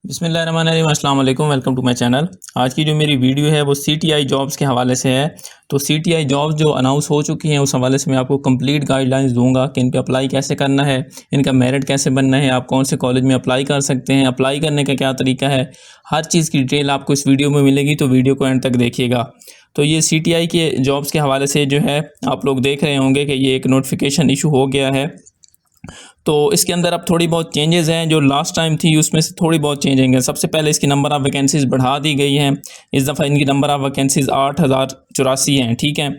बिस्मिल्लाहिर्रहमानिर्रहीम, अस्सलाम वालेकुम, वेलकम टू माय चैनल। आज की जो मेरी वीडियो है वो सीटीआई जॉब्स के हवाले से है। तो सीटीआई जॉब्स जो अनाउंस हो चुकी हैं उस हवाले से मैं आपको कंप्लीट गाइडलाइंस दूंगा कि इनका अप्लाई कैसे करना है, इनका मेरिट कैसे बनना है, आप कौन से कॉलेज में अप्लाई कर सकते हैं, अप्लाई करने का क्या तरीका है। हर चीज़ की डिटेल आपको इस वीडियो में मिलेगी, तो वीडियो को एंड तक देखिएगा। तो ये सीटीआई के जॉब्स के हवाले से जो है आप लोग देख रहे होंगे कि ये एक नोटिफिकेशन इशू हो गया है। तो इसके अंदर अब थोड़ी बहुत चेंजेस हैं, जो लास्ट टाइम थी उसमें से थोड़ी बहुत चेंज होंगे। सबसे पहले इसकी नंबर ऑफ़ वैकेंसीज़ बढ़ा दी गई हैं। इस दफ़ा इनकी नंबर ऑफ़ वैकेंसीज़ 8084 हैं, ठीक है।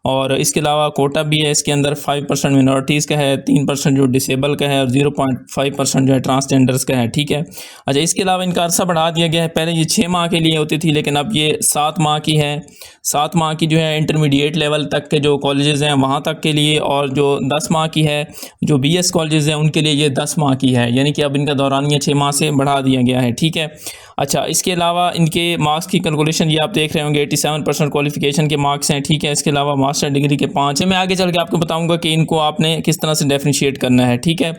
और इसके अलावा कोटा भी है, इसके अंदर 5% मिनॉरिटीज़ का है, 3% जो डिसेबल का है और 0.5% जो है ट्रांसजेंडर्स का है, ठीक है। अच्छा, इसके अलावा इनका अरसा बढ़ा दिया गया है। पहले ये 6 माह के लिए होती थी, लेकिन अब ये 7 माह की है। 7 माह की जो है इंटरमीडिएट लेवल तक के जो कॉलेजेस हैं वहाँ तक के लिए, और जो 10 माह की है जो बीएस कॉलेजेस हैं उनके लिए ये 10 माह की है, यानी कि अब इनका दौरानिया 6 माह से बढ़ा दिया गया है, ठीक है। अच्छा, इसके अलावा इनके मार्क्स की कैलकुलेशन ये आप देख रहे होंगे, 87% क्वालिफिकेशन के मार्क्स हैं, ठीक है। इसके अलावा मास्टर डिग्री के 5 है। मैं आगे चल के आपको बताऊंगा कि इनको आपने किस तरह से डेफिनिशिएट करना है, ठीक है।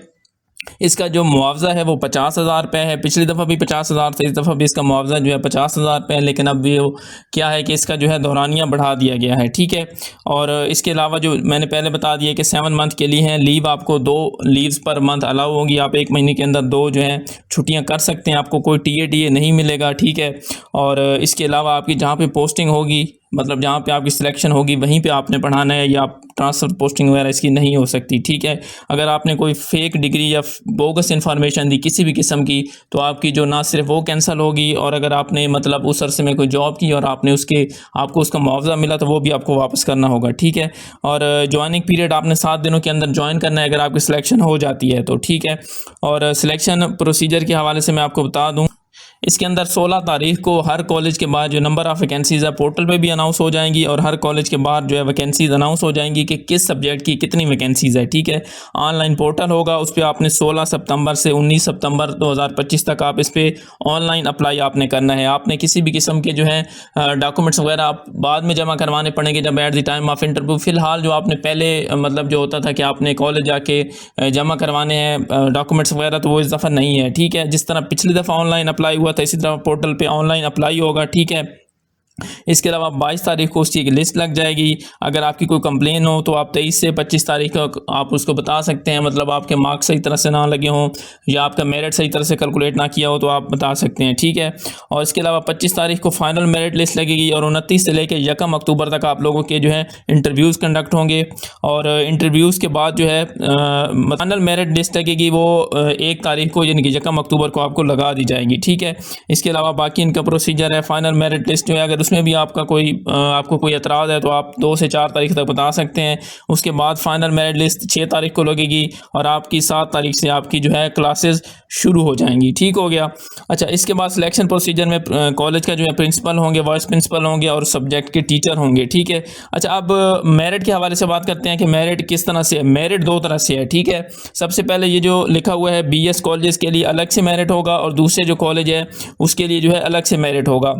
इसका जो मुआवजा है वो 50,000 रुपये है। पिछली दफ़ा भी 50,000 था, इस दफ़ा भी इसका मुआवजा जो है 50,000 रुपये है, लेकिन अब ये क्या है कि इसका जो है दौरानिया बढ़ा दिया गया है, ठीक है। और इसके अलावा जो मैंने पहले बता दिया कि 7 मंथ के लिए हैं, लीव आपको 2 लीव्स पर मंथ अलाउ होगी। आप 1 महीने के अंदर 2 जो है छुट्टियां कर सकते हैं, आपको कोई टीए नहीं मिलेगा, ठीक है। और इसके अलावा आपकी जहाँ पे पोस्टिंग होगी, मतलब जहाँ पे आपकी सिलेक्शन होगी वहीं पे आपने पढ़ाना है, या ट्रांसफ़र पोस्टिंग वगैरह इसकी नहीं हो सकती, ठीक है। अगर आपने कोई फेक डिग्री या बोगस इन्फॉर्मेशन दी किसी भी किस्म की, तो आपकी जो ना सिर्फ वो कैंसिल होगी, और अगर आपने मतलब उस अरसे में कोई जॉब की और आपको उसका मुआवजा मिला तो वो भी आपको वापस करना होगा, ठीक है। और ज्वाइनिंग पीरियड आपने 7 दिनों के अंदर ज्वाइन करना है अगर आपकी सिलेक्शन हो जाती है तो, ठीक है। और सिलेक्शन प्रोसीजर के हवाले से मैं आपको बता दूँ, इसके अंदर 16 तारीख को हर कॉलेज के बाद जो नंबर ऑफ़ वैकेंसीज़ है पोर्टल पे भी अनाउंस हो जाएंगी, और हर कॉलेज के बाद जो है वैकेंसीज़ अनाउंस हो जाएंगी कि किस सब्जेक्ट की कितनी वैकेंसीज़ है, ठीक है। ऑनलाइन पोर्टल होगा, उस पर आपने 16 सितंबर से 19 सितंबर 2025 तक आप इस पर ऑनलाइन अप्लाई आपने करना है। आपने किसी भी किस्म के जो है डॉक्यूमेंट्स वगैरह आप बाद में जमा करवाने पड़ेंगे जब at the time of interview. फ़िलहाल जो आपने पहले मतलब जो होता था कि आपने कॉलेज जाके जमा करवाने हैं डॉक्यूमेंट्स वगैरह, तो वो इस दफ़ा नहीं है, ठीक है। जिस तरह पिछली दफ़ा ऑनलाइन अप्लाई हुआ था इसी तरह पोर्टल पे ऑनलाइन अप्लाई होगा, ठीक है। इसके अलावा 22 तारीख को उसकी एक लिस्ट लग जाएगी। अगर आपकी कोई कंप्लेन हो तो आप 23 से 25 तारीख को आप उसको बता सकते हैं, मतलब आपके मार्क्स सही तरह से ना लगे हों या आपका मेरिट सही तरह से कैलकुलेट ना किया हो तो आप बता सकते हैं, ठीक है। और इसके अलावा 25 तारीख को फाइनल मेरिट लिस्ट लगेगी, और 29 से लेकर 1 अक्टूबर तक आप लोगों के जो है इंटरव्यूज़ कंडक्ट होंगे। और इंटरव्यूज़ के बाद जो है फाइनल मेरिट लिस्ट लगेगी, वो 1 तारीख को यानी कि 1 अक्टूबर को आपको लगा दी जाएगी, ठीक है। इसके अलावा बाकी इनका प्रोसीजर है। फाइनल मेरिट लिस्ट जो है अगर उसमें भी आपको कोई एतराज़ है तो आप 2 से 4 तारीख तक बता सकते हैं। उसके बाद फाइनल मेरिट लिस्ट 6 तारीख को लगेगी, और आपकी 7 तारीख से आपकी जो है क्लासेस शुरू हो जाएंगी, ठीक हो गया। अच्छा, इसके बाद सिलेक्शन प्रोसीजर में कॉलेज का जो है प्रिंसिपल होंगे, वाइस प्रिंसिपल होंगे और सब्जेक्ट के टीचर होंगे, ठीक है। अच्छा, अब मेरिट के हवाले से बात करते हैं कि मेरिट किस तरह से है। मेरिट 2 तरह से है, ठीक है। सबसे पहले ये जो लिखा हुआ है बीएस कॉलेज के लिए अलग से मेरिट होगा, और दूसरे जो कॉलेज है उसके लिए जो है अलग से मेरिट होगा।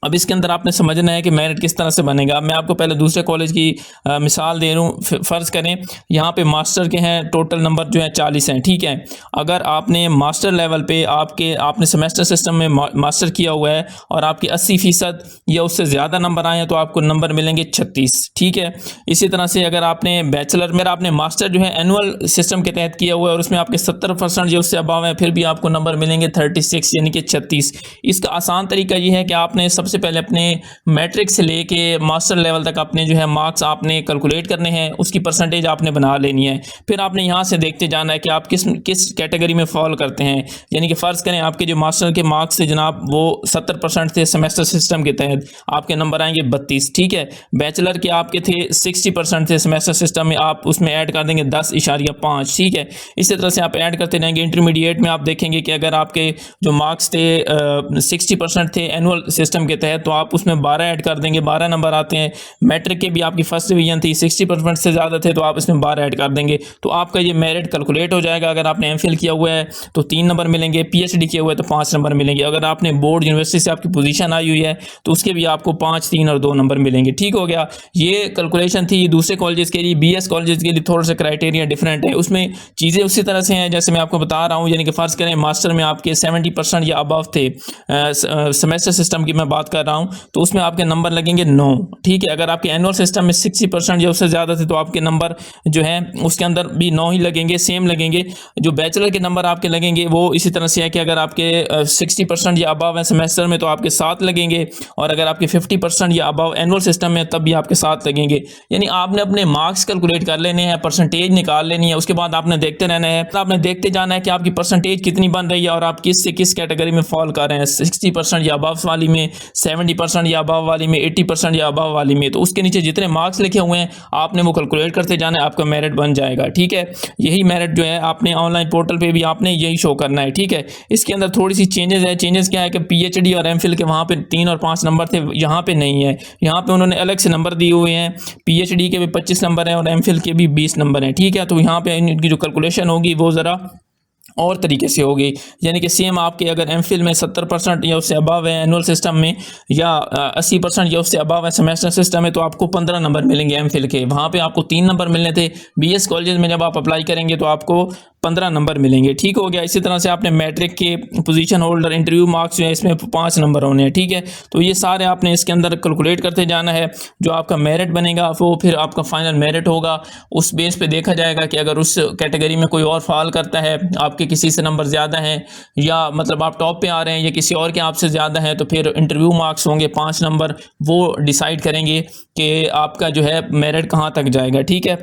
अब इसके अंदर आपने समझना है कि मेरिट किस तरह से बनेगा। मैं आपको पहले दूसरे कॉलेज की मिसाल दे रहा हूँ। फ़र्ज़ करें यहाँ पे मास्टर के हैं, टोटल नंबर जो है 40 हैं, ठीक है। अगर आपने मास्टर लेवल पे आपने सेमेस्टर सिस्टम में मास्टर किया हुआ है और आपके 80% या उससे ज़्यादा नंबर आए हैं तो आपको नंबर मिलेंगे 36, ठीक है। इसी तरह से अगर आपने बैचलर में आपने मास्टर जो है एनुअल सिस्टम के तहत किया हुआ है और उसमें आपके 70% या उससे अबाव है, फिर भी आपको नंबर मिलेंगे 36 यानी कि 36। इसका आसान तरीका ये है कि आपने सबसे पहले अपने मैट्रिक से लेके मास्टर लेवल तक अपने जो है मार्क्स आपने कैलकुलेट करने हैं, उसकी परसेंटेज आपने बना लेनी है। फिर आपने यहाँ से देखते जाना है कि आप किस कैटेगरी में फॉल करते हैं। यानी कि फ़र्ज़ करें आपके जो मास्टर के मार्क्स थे जनाब वो 70% थे सेमेस्टर सिस्टम के तहत, आपके नंबर आएंगे 32, ठीक है। बैचलर के आपके थे 60% थे सेमेस्टर सिस्टम में, आप उसमें ऐड कर देंगे 10.5, ठीक है। इसी तरह से आप ऐड करते रहेंगे। इंटरमीडिएट में आप देखेंगे कि अगर आपके जो मार्क्स थे 60% थे एनुअल सिस्टम के तहत, तो आप उसमें 12 ऐड कर देंगे, 12 नंबर आते हैं। मैट्रिक के भी आपकी फर्स्ट डिवीजन थी, 60% से ज़्यादा थे, तो आप इसमें 12 ऐड कर देंगे, तो आपका ये मेरिट कैलकुलेट हो जाएगा। अगर आपने एमफिल किया हुआ है तो 3 नंबर मिलेंगे, पीएचडी किया हुआ है तो 5 नंबर मिलेंगे। अगर आपने बोर्ड यूनिवर्सिटी से आपकी पोजीशन आई हुई है तो उसके भी आपको 5, 3 और 2 नंबर मिलेंगे। ठीक हो गया, ये कैलकुलेशन थी। दूसरे कॉलेजेस के लिए, बीएस कॉलेजेस के लिए थोड़ा सा क्राइटेरिया डिफरेंट है, उसमें चीज़ें उसी तरह से हैं जैसे मैं आपको बता रहा हूँ। यानी कि फ़र्ज़ करें मास्टर में आपके 70% या अबव थे, सेमेस्टर सिस्टम की मैं बात कर रहा हूँ, तो उसमें आपके नंबर लगेंगे 9। ठीक है, अगर आपके एनुअल सिस्टम में 60% या उससे ज़्यादा थे तो आपके नंबर जो है उसके अंदर भी 9 ही लगेंगे, सेम लगेंगे। जो बैचलर के नंबर आपके लगेंगे वो इसी तरह से है कि अगर आपके 60% या अबव है सेमेस्टर में तो आपके 7 लगेंगे, और अगर आपके 50% या अबव एनुअल सिस्टम में तब भी आपके 7 लगेंगे। यानी आपने अपने मार्क्स कैलकुलेट कर लेने हैं, परसेंटेज निकाल लेनी है, उसके बाद आपने देखते रहना है, तो आपने देखते जाना है कि आपकी परसेंटेज कितनी बन रही है और आप किस से किस कैटेगरी में फॉल कर रहे हैं, 60% या अबव वाली में, 70% या अबव वाली में, 80% या अबव वाली में। तो उसके नीचे जितने मार्क्स लिखे हुए हैं आपने वो कैलकुलेट करते जाना है, आपका मेरिट बन जाएगा। ठीक है, यही मेरिट जो है आपने ऑनलाइन पोर्टल पे भी आपने यही शो करना है। ठीक है, इसके अंदर थोड़ी सी चेंजेस है। चेंजेस क्या है कि पीएचडी और एमफिल के वहाँ पे 3 और 5 नंबर थे, यहाँ पे नहीं है। यहाँ पे उन्होंने अलग से नंबर दिए हुए हैं, पीएचडी के भी 25 नंबर हैं और एमफिल के भी 20 नंबर हैं। ठीक है, तो यहाँ पे इनकी जो कैलकुलेशन होगी वो ज़रा और तरीके से होगी। यानी कि सेम आपके अगर एमफिल में 70% या उससे अबव है एनुअल सिस्टम में, या 80% या उससे अबव है सेमेस्टर सिस्टम में, तो आपको 15 नंबर मिलेंगे एमफिल के। वहाँ पे आपको 3 नंबर मिलने थे। बीएस कॉलेज में जब आप अप्लाई करेंगे तो आपको 15 नंबर मिलेंगे। ठीक हो गया। इसी तरह से आपने मैट्रिक के पोजीशन होल्डर इंटरव्यू मार्क्स जो है इसमें 5 नंबर होने हैं। ठीक है, तो ये सारे आपने इसके अंदर कैलकुलेट करते जाना है। जो आपका मेरिट बनेगा वो फिर आपका फाइनल मेरिट होगा। उस बेस पे देखा जाएगा कि अगर उस कैटेगरी में कोई और फॉल करता है, आपके किसी से नंबर ज़्यादा हैं, या मतलब आप टॉप पे आ रहे हैं, या किसी और के आपसे ज़्यादा हैं, तो फिर इंटरव्यू मार्क्स होंगे 5 नंबर, वो डिसाइड करेंगे कि आपका जो है मेरिट कहाँ तक जाएगा। ठीक है,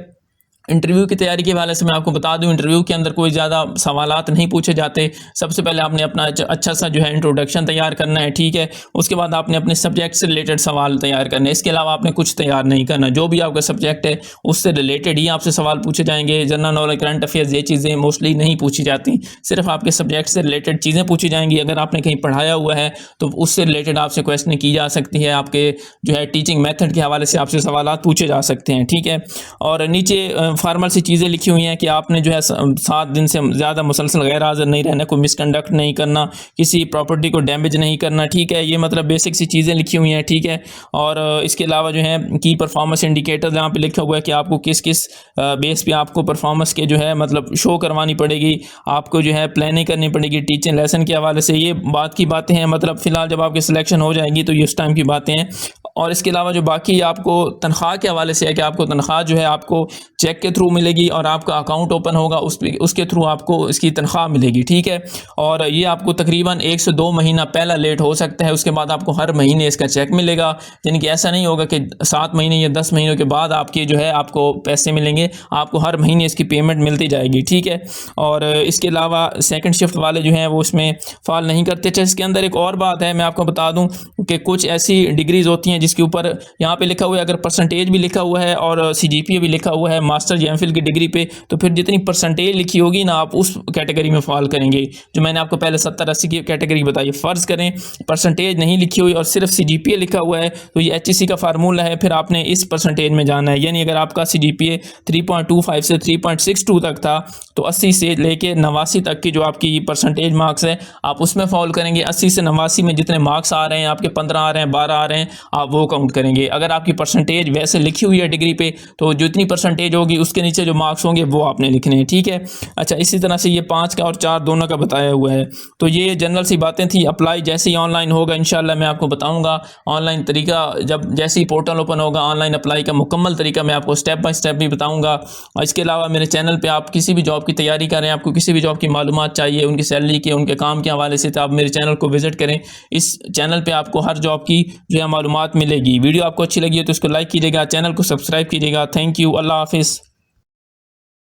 इंटरव्यू की तैयारी के हवाले से मैं आपको बता दूं, इंटरव्यू के अंदर कोई ज़्यादा सवालात नहीं पूछे जाते। सबसे पहले आपने अपना अच्छा सा जो है इंट्रोडक्शन तैयार करना है। ठीक है, उसके बाद आपने अपने सब्जेक्ट से रिलेटेड सवाल तैयार करने हैं। इसके अलावा आपने कुछ तैयार नहीं करना। जो भी आपका सब्जेक्ट है उससे रिलेटेड ही आपसे सवाल पूछे जाएंगे। जनरल नॉलेज, करंट अफेयर्स, ये चीज़ें मोस्टली नहीं पूछी जाती, सिर्फ आपके सब्जेक्ट से रिलेटेड चीज़ें पूछी जाएंगी। अगर आपने कहीं पढ़ाया हुआ है तो उससे रिलेटेड आपसे क्वेश्चन की जा सकती है। आपके जो है टीचिंग मेथड के हवाले से आपसे सवाल पूछे जा सकते हैं। ठीक है, और नीचे फॉर्मल सी चीज़ें लिखी हुई हैं कि आपने जो है 7 दिन से ज़्यादा मुसलसल गैर हाज़िर नहीं रहना, कोई मिसकंडक्ट नहीं करना, किसी प्रॉपर्टी को डैमेज नहीं करना। ठीक है, ये मतलब बेसिक सी चीज़ें लिखी हुई हैं। ठीक है, और इसके अलावा जो है की परफॉर्मेंस इंडिकेटर यहाँ पे लिखा हुआ है कि आपको किस किस बेस पे आपको परफॉर्मेंस के जो है मतलब शो करवानी पड़ेगी, आपको जो है प्लानिंग करनी पड़ेगी टीचिंग लेसन के हवाले से। ये बात की बातें हैं, मतलब फ़िलहाल जब आपकी सिलेक्शन हो जाएगी तो ये उस टाइम की बातें हैं। और इसके अलावा जो बाकी आपको तनख्वाह के हवाले से है कि आपको तनख्वाह जो है आपको चेक के थ्रू मिलेगी, और आपका अकाउंट ओपन होगा उसके थ्रू आपको इसकी तनख्वाह मिलेगी। ठीक है, और ये आपको तकरीबन 1 से 2 महीना पहला लेट हो सकता है, उसके बाद आपको हर महीने इसका चेक मिलेगा। यानी कि ऐसा नहीं होगा कि 7 महीने या 10 महीनों के बाद आपके जो है आपको पैसे मिलेंगे, आपको हर महीने इसकी पेमेंट मिलती जाएगी। ठीक है, और इसके अलावा सेकंड शिफ्ट वाले जो हैं वो इसमें फॉल नहीं करते। अच्छा, इसके अंदर एक और बात है, मैं आपको बता दूं कि कुछ ऐसी डिग्रीज़ होती हैं जिसके ऊपर यहाँ पे लिखा हुआ है, अगर परसेंटेज भी लिखा हुआ है और सीजीपीए भी लिखा हुआ है मास्टर या एमफिल की डिग्री पे, तो फिर जितनी परसेंटेज लिखी होगी ना आप उस कैटेगरी में फॉल करेंगे। जो मैंने आपको पहले 70-80 की कैटेगरी बताई, फ़र्ज़ करें परसेंटेज नहीं लिखी हुई और सिर्फ सीजीपीए लिखा हुआ है, तो ये एचईसी का फार्मूला है, फिर आपने इस परसेंटेज में जाना है। यानी अगर आपका सीजीपीए 3.25 से 3.62 तक था, तो 80 से लेके 89 तक की जो आपकी परसेंटेज मार्क्स है आप उसमें फॉल करेंगे। 80 से 89 में जितने मार्क्स आ रहे हैं, आपके 15 आ रहे हैं, 12 आ रहे हैं, आप वो काउंट करेंगे। अगर आपकी परसेंटेज वैसे लिखी हुई है डिग्री पे, तो जितनी परसेंटेज होगी उसके नीचे जो मार्क्स होंगे वो आपने लिखने हैं। ठीक है, अच्छा, इसी तरह से ये 5 का और 4 दोनों का बताया हुआ है। तो ये जनरल सी बातें थी। अप्लाई जैसे ही ऑनलाइन होगा इंशाल्लाह मैं आपको बताऊंगा। ऑनलाइन तरीका जब जैसे ही पोर्टल ओपन होगा, ऑनलाइन अप्लाई का मुकम्मल तरीका मैं आपको स्टेप बाय स्टेप भी बताऊंगा। और इसके अलावा मेरे चैनल पे आप किसी भी जॉब की तैयारी करें, आपको किसी भी जॉब की मालूमात चाहिए, उनकी सैलरी के, उनके काम के हवाले से, तो आप मेरे चैनल को विजिट करें। इस चैनल पे आपको हर जॉब की जो है मालूमात मिलेगी। वीडियो आपको अच्छी लगी है तो इसको लाइक कीजिएगा, चैनल को सब्सक्राइब कीजिएगा। थैंक यू, अल्लाह हाफिज़।